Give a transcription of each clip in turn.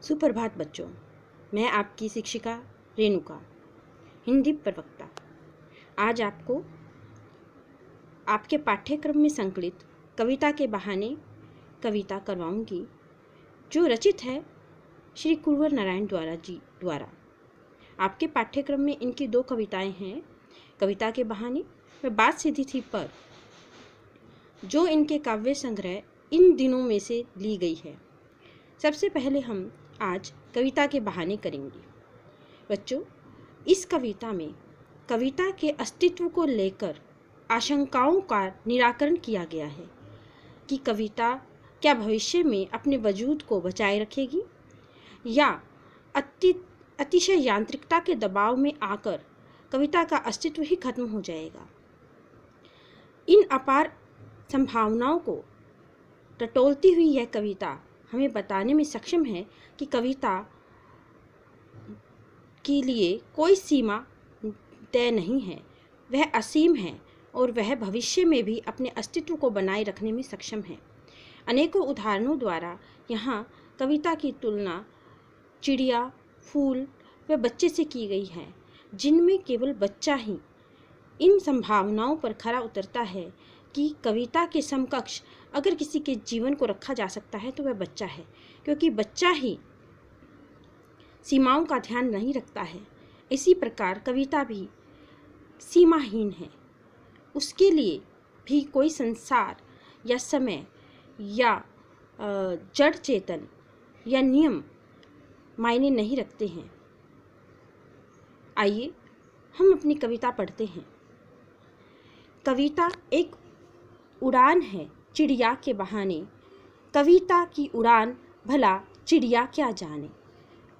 सुप्रभात बच्चों, मैं आपकी शिक्षिका रेणुका, हिंदी प्रवक्ता, आज आपको आपके पाठ्यक्रम में संकलित कविता के बहाने कविता करवाऊंगी, जो रचित है श्री कुंवर नारायण द्वारा। आपके पाठ्यक्रम में इनकी 2 कविताएं हैं, कविता के बहाने व बात सीधी थी पर, जो इनके काव्य संग्रह इन दिनों में से ली गई है। सबसे पहले हम आज कविता के बहाने करेंगे। बच्चों, इस कविता में कविता के अस्तित्व को लेकर आशंकाओं का निराकरण किया गया है कि कविता क्या भविष्य में अपने वजूद को बचाए रखेगी या अतिशय यांत्रिकता के दबाव में आकर कविता का अस्तित्व ही खत्म हो जाएगा। इन अपार संभावनाओं को टटोलती हुई यह कविता हमें बताने में सक्षम है कि कविता के लिए कोई सीमा तय नहीं है, वह असीम है और वह भविष्य में भी अपने अस्तित्व को बनाए रखने में सक्षम है। अनेकों उदाहरणों द्वारा यहाँ कविता की तुलना चिड़िया, फूल व बच्चे से की गई है, जिनमें केवल बच्चा ही इन संभावनाओं पर खरा उतरता है कि कविता के समकक्ष अगर किसी के जीवन को रखा जा सकता है तो वह बच्चा है, क्योंकि बच्चा ही सीमाओं का ध्यान नहीं रखता है। इसी प्रकार कविता भी सीमाहीन है, उसके लिए भी कोई संसार या समय या जड़ चेतन या नियम मायने नहीं रखते हैं। आइए हम अपनी कविता पढ़ते हैं। कविता एक उड़ान है चिड़िया के बहाने, कविता की उड़ान भला चिड़िया क्या जाने।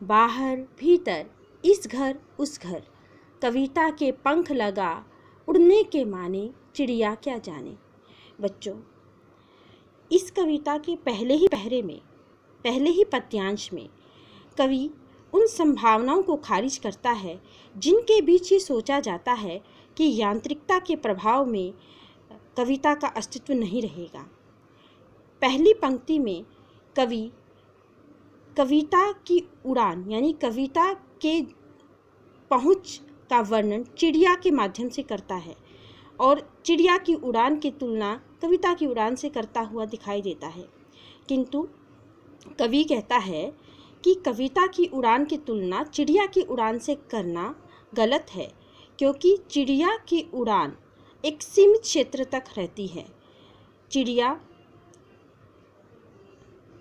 बाहर भीतर इस घर उस घर, कविता के पंख लगा उड़ने के माने, चिड़िया क्या जाने। बच्चों, इस कविता के पहले ही पद्यांश में कवि उन संभावनाओं को खारिज करता है जिनके बीच ये सोचा जाता है कि यांत्रिकता के प्रभाव में कविता का अस्तित्व नहीं रहेगा। पहली पंक्ति में कवि कविता की उड़ान यानी कविता के पहुंच का वर्णन चिड़िया के माध्यम से करता है और चिड़िया की उड़ान की तुलना कविता की उड़ान से करता हुआ दिखाई देता है। किंतु कवि कहता है कि कविता की उड़ान की तुलना चिड़िया की उड़ान से करना गलत है, क्योंकि चिड़िया की उड़ान एक सीमित क्षेत्र तक रहती है। चिड़िया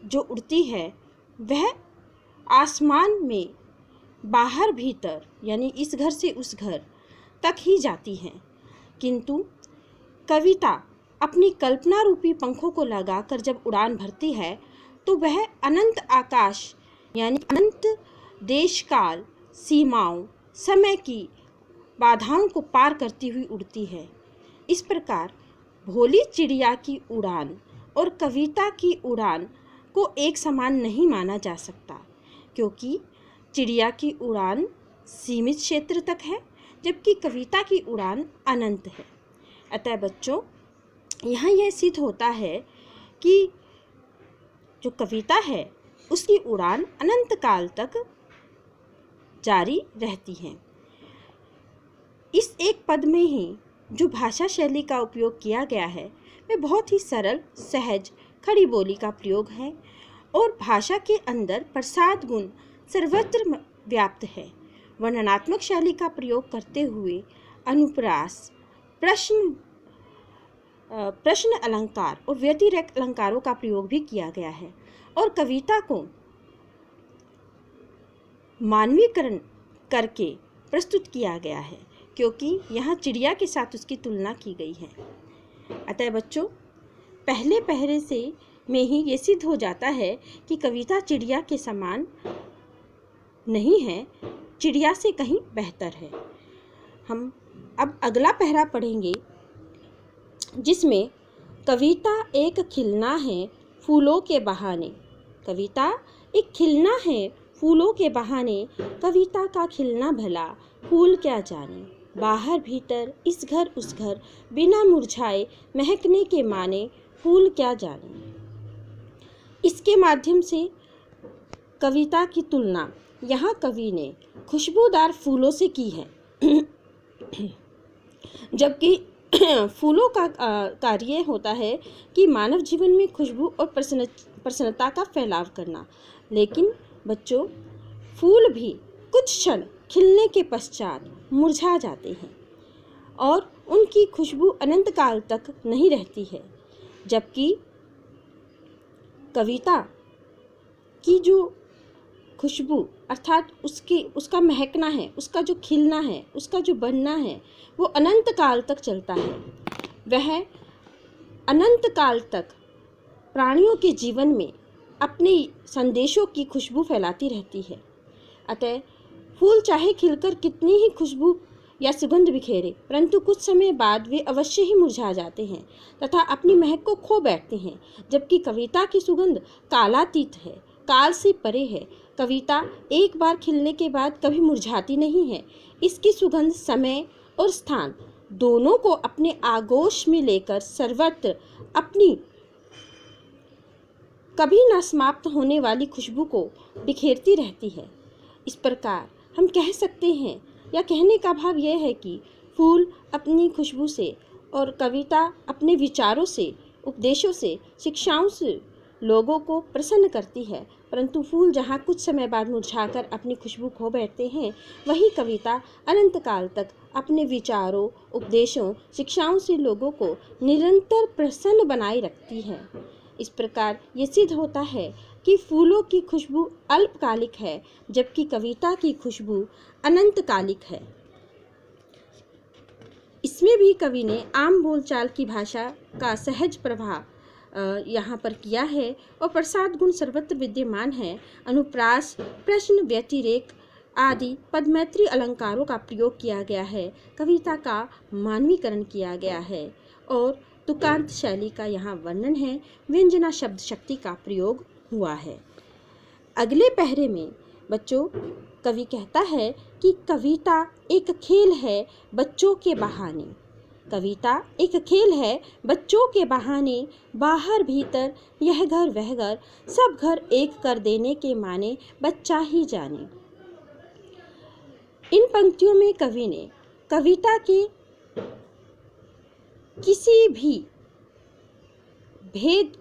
जो उड़ती है वह आसमान में बाहर भीतर यानी इस घर से उस घर तक ही जाती है, किंतु कविता अपनी कल्पना रूपी पंखों को लगाकर जब उड़ान भरती है तो वह अनंत आकाश यानी अनंत देश काल सीमाओं समय की बाधाओं को पार करती हुई उड़ती है। इस प्रकार भोली चिड़िया की उड़ान और कविता की उड़ान को एक समान नहीं माना जा सकता, क्योंकि चिड़िया की उड़ान सीमित क्षेत्र तक है जबकि कविता की उड़ान अनंत है। अतः बच्चों, यहाँ यह सिद्ध होता है कि जो कविता है उसकी उड़ान अनंत काल तक जारी रहती है। इस एक पद में ही जो भाषा शैली का उपयोग किया गया है वह बहुत ही सरल, सहज, खड़ी बोली का प्रयोग है और भाषा के अंदर प्रसाद गुण सर्वत्र व्याप्त है। वर्णनात्मक शैली का प्रयोग करते हुए अनुप्रास, प्रश्न अलंकार और व्यतिरेक अलंकारों का प्रयोग भी किया गया है और कविता को मानवीकरण करके प्रस्तुत किया गया है, क्योंकि यहाँ चिड़िया के साथ उसकी तुलना की गई है। अतः बच्चों, पहले से में ही ये सिद्ध हो जाता है कि कविता चिड़िया के समान नहीं है, चिड़िया से कहीं बेहतर है। हम अब अगला पहरा पढ़ेंगे, जिसमें कविता एक खिलना है फूलों के बहाने। कविता एक खिलना है फूलों के बहाने, कविता का खिलना भला फूल क्या जाने। बाहर भीतर इस घर उस घर, बिना मुरझाए महकने के माने, फूल क्या जाने। इसके माध्यम से कविता की तुलना यहाँ कवि ने खुशबूदार फूलों से की है। जबकि फूलों का कार्य होता है कि मानव जीवन में खुशबू और प्रसन्नता का फैलाव करना। लेकिन बच्चों, फूल भी कुछ क्षण खिलने के पश्चात मुरझा जाते हैं और उनकी खुशबू अनंत काल तक नहीं रहती है। जबकि कविता की जो खुशबू अर्थात उसका महकना है, उसका जो खिलना है, उसका जो बनना है, वो अनंत काल तक चलता है। वह अनंत काल तक प्राणियों के जीवन में अपने संदेशों की खुशबू फैलाती रहती है। अतः फूल चाहे खिलकर कितनी ही खुशबू या सुगंध बिखेरे, परंतु कुछ समय बाद वे अवश्य ही मुरझा जाते हैं तथा अपनी महक को खो बैठते हैं। जबकि कविता की सुगंध कालातीत है, काल से परे है। कविता एक बार खिलने के बाद कभी मुरझाती नहीं है। इसकी सुगंध समय और स्थान दोनों को अपने आगोश में लेकर सर्वत्र अपनी कभी न समाप्त होने वाली खुशबू को बिखेरती रहती है। इस प्रकार हम कह सकते हैं, या कहने का भाव यह है कि फूल अपनी खुशबू से और कविता अपने विचारों से, उपदेशों से, शिक्षाओं से लोगों को प्रसन्न करती है। परंतु फूल जहाँ कुछ समय बाद मुरझाकर अपनी खुशबू खो बैठते हैं, वहीं कविता अनंत काल तक अपने विचारों, उपदेशों, शिक्षाओं से लोगों को निरंतर प्रसन्न बनाए रखती है। इस प्रकार ये सिद्ध होता है कि फूलों की खुशबू अल्पकालिक है, जबकि कविता की खुशबू अनंतकालिक है। इसमें भी कवि ने आम बोलचाल की भाषा का सहज प्रभाव यहाँ पर किया है और प्रसाद गुण सर्वत्र विद्यमान है। अनुप्रास, प्रश्न, व्यतिरेक आदि पदमैत्री अलंकारों का प्रयोग किया गया है। कविता का मानवीकरण किया गया है और तुकांत शैली का यहाँ वर्णन है। व्यंजना शब्द शक्ति का प्रयोग हुआ है। अगले पहरे में बच्चों कवि कहता है कि कविता एक खेल है बच्चों के बहाने। कविता एक खेल है बच्चों के बहाने, बाहर भीतर यह घर वह घर, सब घर एक कर देने के माने बच्चा ही जाने। इन पंक्तियों में कवि ने कविता के किसी भी भेद